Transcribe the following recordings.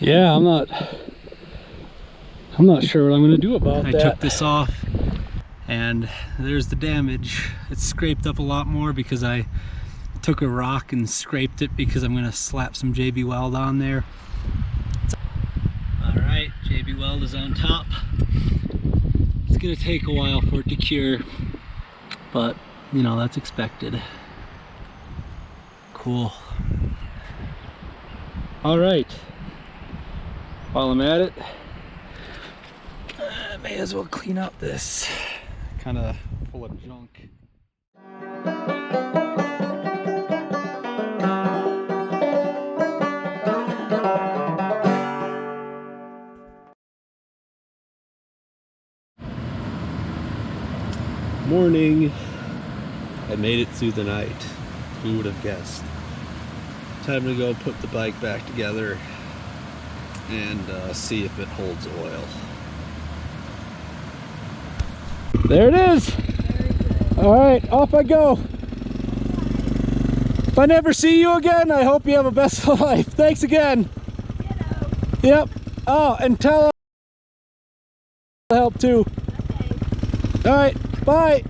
Yeah, I'm not sure what I'm gonna do about that. I took this off and there's the damage. It's scraped up a lot more because I took a rock and scraped it because I'm gonna slap some JB Weld on there. All right, JB Weld is on top. It's gonna take a while for it to cure, but you know, that's expected. Cool. All right, while I'm at it, I may as well clean up this kind of full of junk. Morning. I made it through the night. Who would have guessed? Time to go put the bike back together and see if it holds oil. There it is. All right, off I go. If I never see you again, I hope you have a best of life. Thanks again. Yep. Oh, and tell her help too. Okay. All right, bye.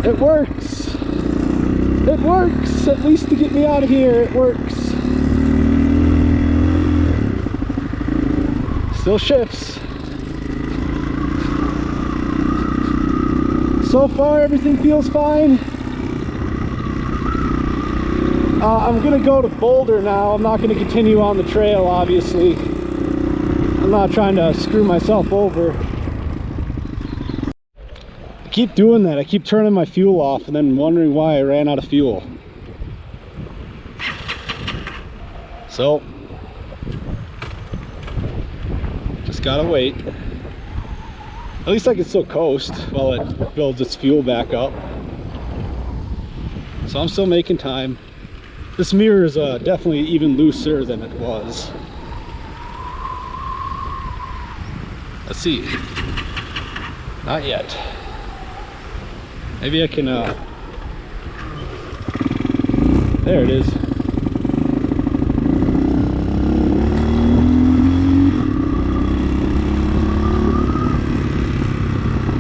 It works. It works, at least to get me out of here. It works. Still shifts. So far, everything feels fine. I'm gonna go to Boulder now. I'm not gonna continue on the trail, obviously. I'm not trying to screw myself over. I keep doing that. I keep turning my fuel off and then wondering why I ran out of fuel. So, just gotta wait. At least I can still coast while it builds its fuel back up. So I'm still making time. This mirror is definitely even looser than it was. Let's see. Not yet. Maybe I can, there it is.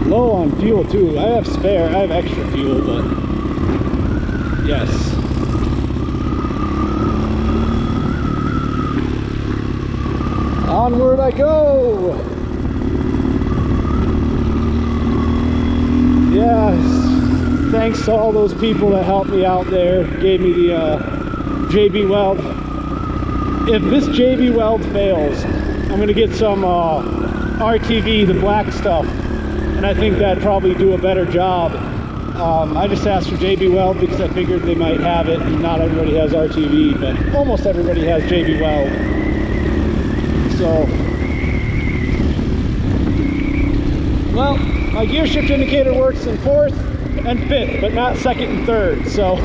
Low on fuel too. I have spare, I have extra fuel, but yes. Onward I go! Yes. Thanks to all those people that helped me out there, gave me the JB Weld. If this JB Weld fails, I'm gonna get some RTV, the black stuff, and I think that'd probably do a better job. I just asked for JB Weld because I figured they might have it, and not everybody has RTV, but almost everybody has JB Weld. So, well, my gear shift indicator works in 4th and 5th, but not 2nd and 3rd, so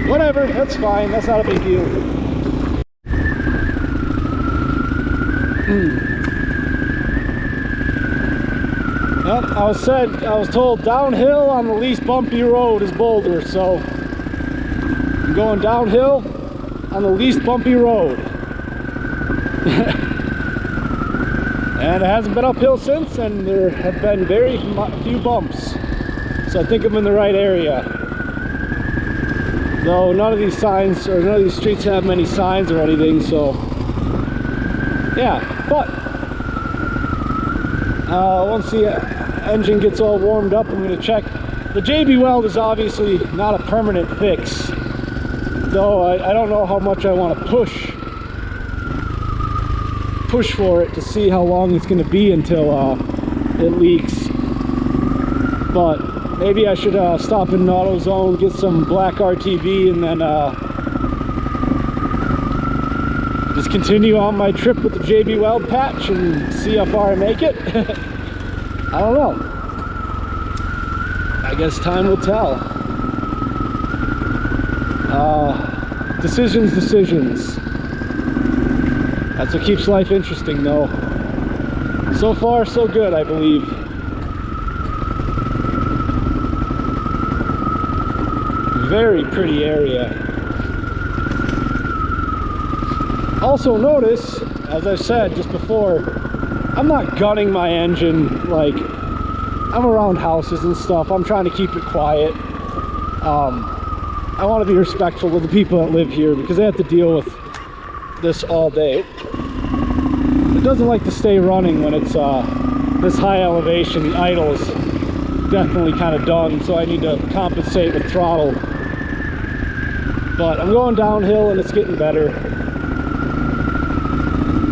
whatever, that's fine, that's not a big deal. Well, I was told downhill on the least bumpy road is Boulder, so I'm going downhill on the least bumpy road. And it hasn't been uphill since, and there have been very few bumps. So I think I'm in the right area. Though none of these signs, or none of these streets have many signs or anything, so yeah. But once the engine gets all warmed up, I'm going to check. The JB Weld is obviously not a permanent fix, though I don't know how much I want to push for it to see how long it's going to be until it leaks. But maybe I should stop in an AutoZone, get some black RTV, and then just continue on my trip with the JB Weld patch and see how far I make it. I don't know. I guess time will tell. Decisions. That's what keeps life interesting, though. So far, so good, I believe. Very pretty area. Also notice, as I said just before, I'm not gunning my engine. Like, I'm around houses and stuff. I'm trying to keep it quiet. I want to be respectful of the people that live here because they have to deal with this all day. It doesn't like to stay running when it's this high elevation. The idle is definitely kind of done, so I need to compensate with throttle. But I'm going downhill and it's getting better.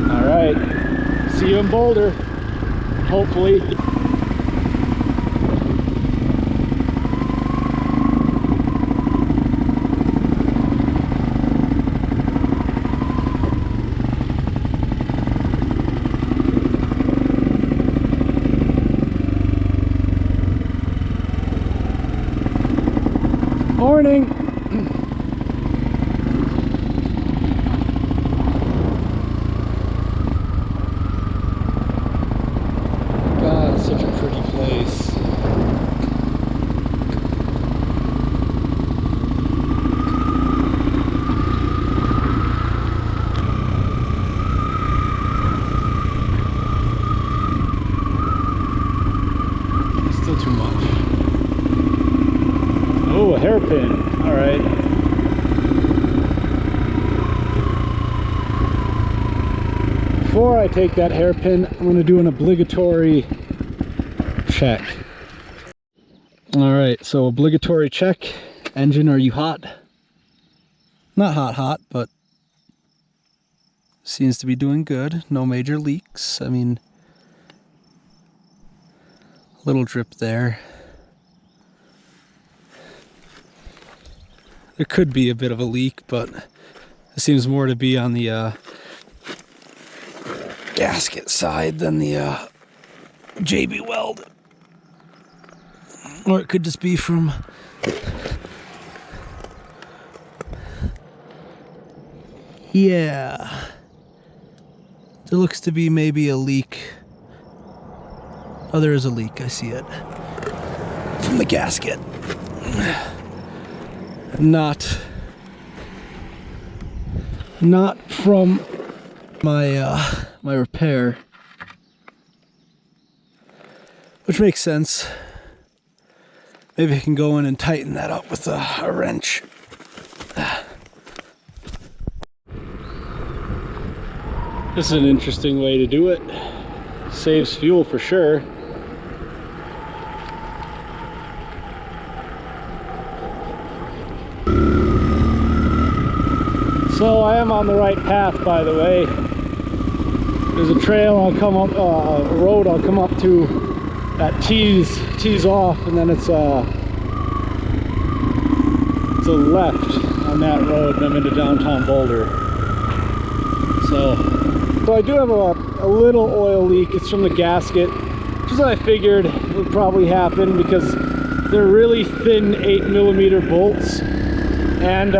All right, see you in Boulder, hopefully. Morning. God, it's such a pretty place. Still too much. Oh, a hairpin. All right. Before I take that hairpin, I'm going to do an obligatory check. All right, so obligatory check. Engine, are you hot? Not hot, but seems to be doing good. No major leaks. I mean, little drip there. There could be a bit of a leak, but it seems more to be on the gasket side than the JB weld. Or it could just be from yeah. There looks to be maybe a leak. Oh, there is a leak. I see it. From the gasket. Not from my my repair, which makes sense. Maybe I can go in and tighten that up with a wrench. This is an interesting way to do it. Saves fuel for sure. So I am on the right path, by the way. There's a trail I'll come up, a road I'll come up to that tees off, and then it's a left on that road, and I'm into downtown Boulder. So I do have a little oil leak. It's from the gasket, which is what I figured would probably happen because they're really thin 8mm bolts, and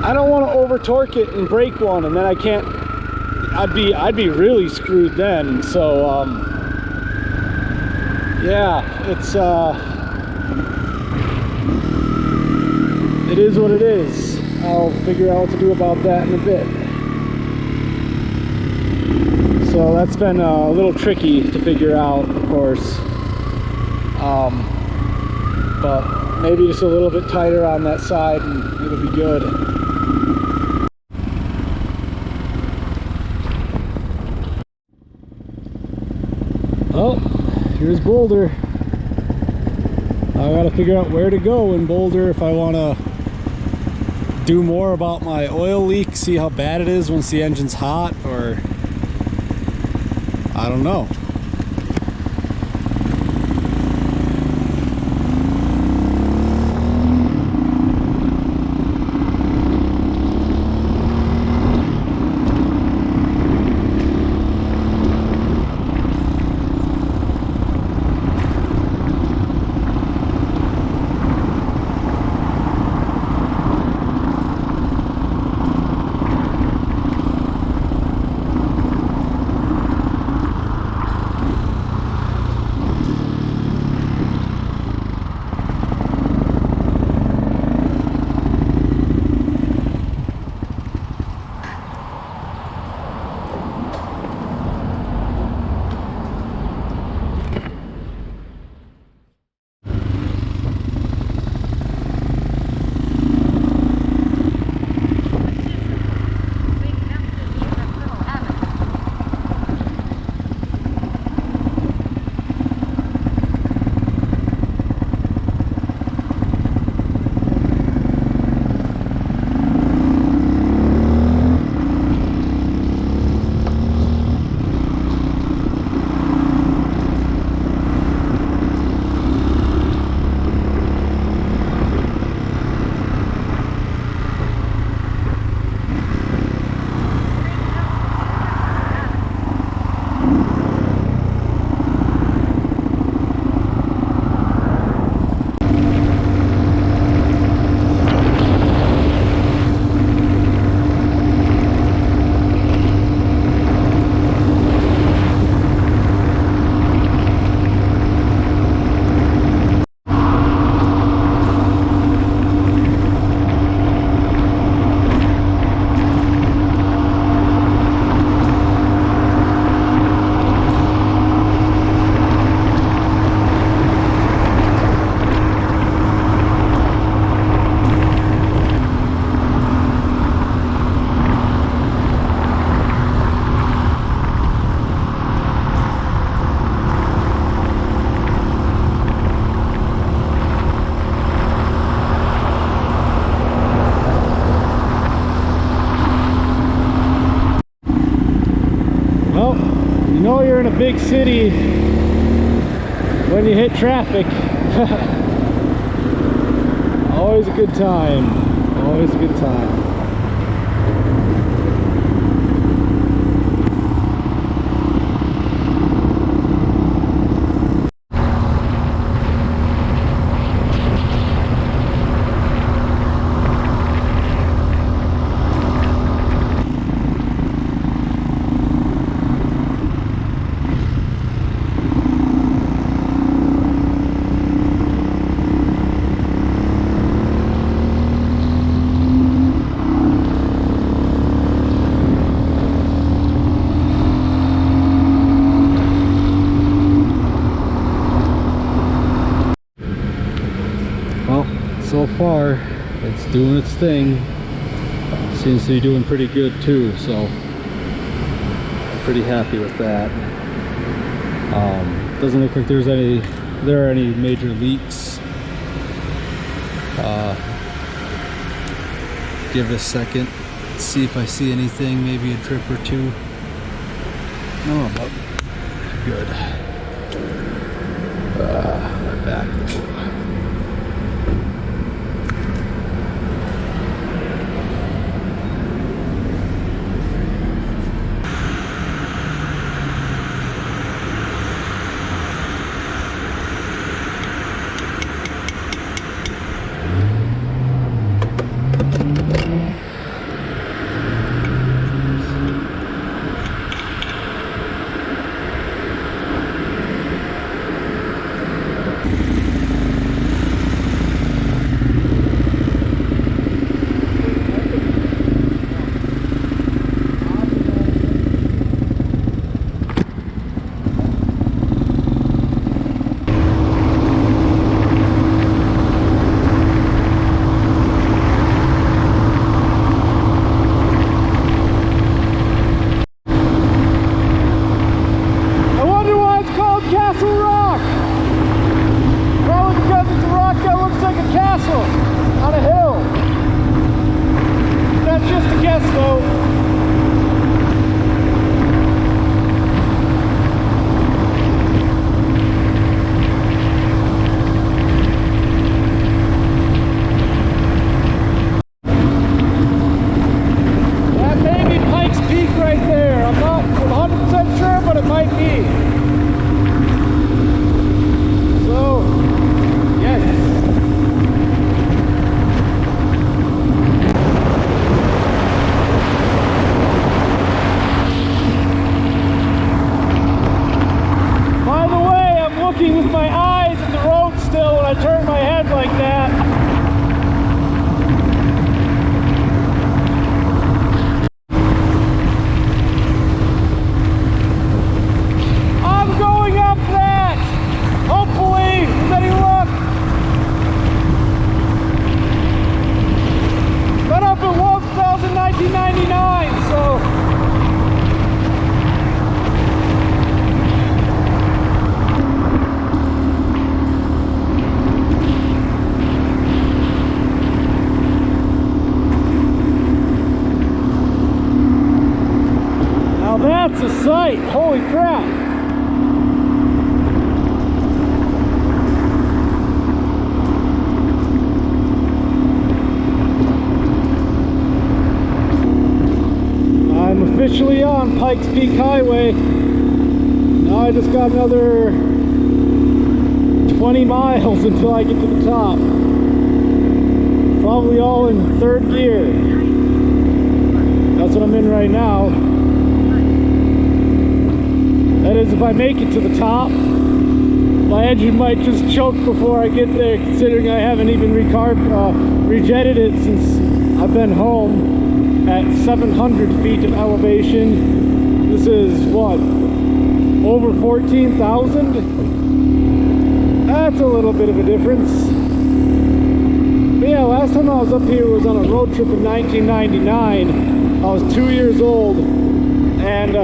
I don't want to over torque it and break one, and then I can't. I'd be really screwed then. So yeah, it is what it is. I'll figure out what to do about that in a bit. So that's been a little tricky to figure out, of course. But maybe just a little bit tighter on that side and it'll be good. Oh, here's Boulder. I gotta figure out where to go in Boulder if I want to do more about my oil leak, see how bad it is once the engine's hot, or I don't know. big city when you hit traffic. Always a good time. Always a good time. So far it's doing its thing. Seems to be doing pretty good too, so I'm pretty happy with that. Doesn't look like there are any major leaks. Give it a second, see if I see anything, maybe a drip or two. No, but good. My back. That's a sight! Holy crap! I'm officially on Pikes Peak Highway. Now I just got another 20 miles until I get to the top. Probably all in third gear. That's what I'm in right now. That is, if I make it to the top. My engine might just choke before I get there, considering I haven't even rejetted it since I've been home at 700 feet of elevation. This is what? Over 14,000? That's a little bit of a difference. But yeah, last time I was up here was on a road trip in 1999. I was 2 years old, and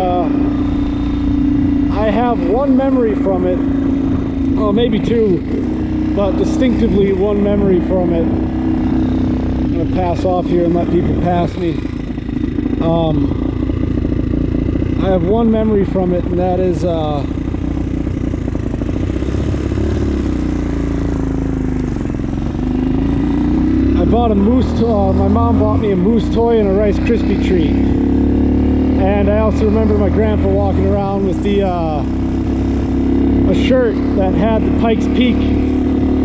I have one memory from it. Well, maybe two, but distinctively one memory from it. I'm gonna pass off here and let people pass me. I I have one memory from it, and that is I bought a moose. My mom bought me a moose toy and a Rice Krispie treat. And I also remember my grandpa walking around with the a shirt that had the Pikes Peak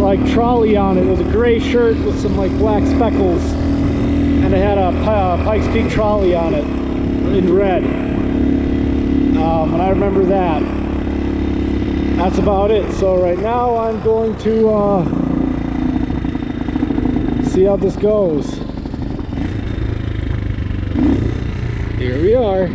like trolley on it. It was a gray shirt with some like black speckles, and it had a Pikes Peak trolley on it in red. And I remember that. That's about it. So right now I'm going to see how this goes. Here we are.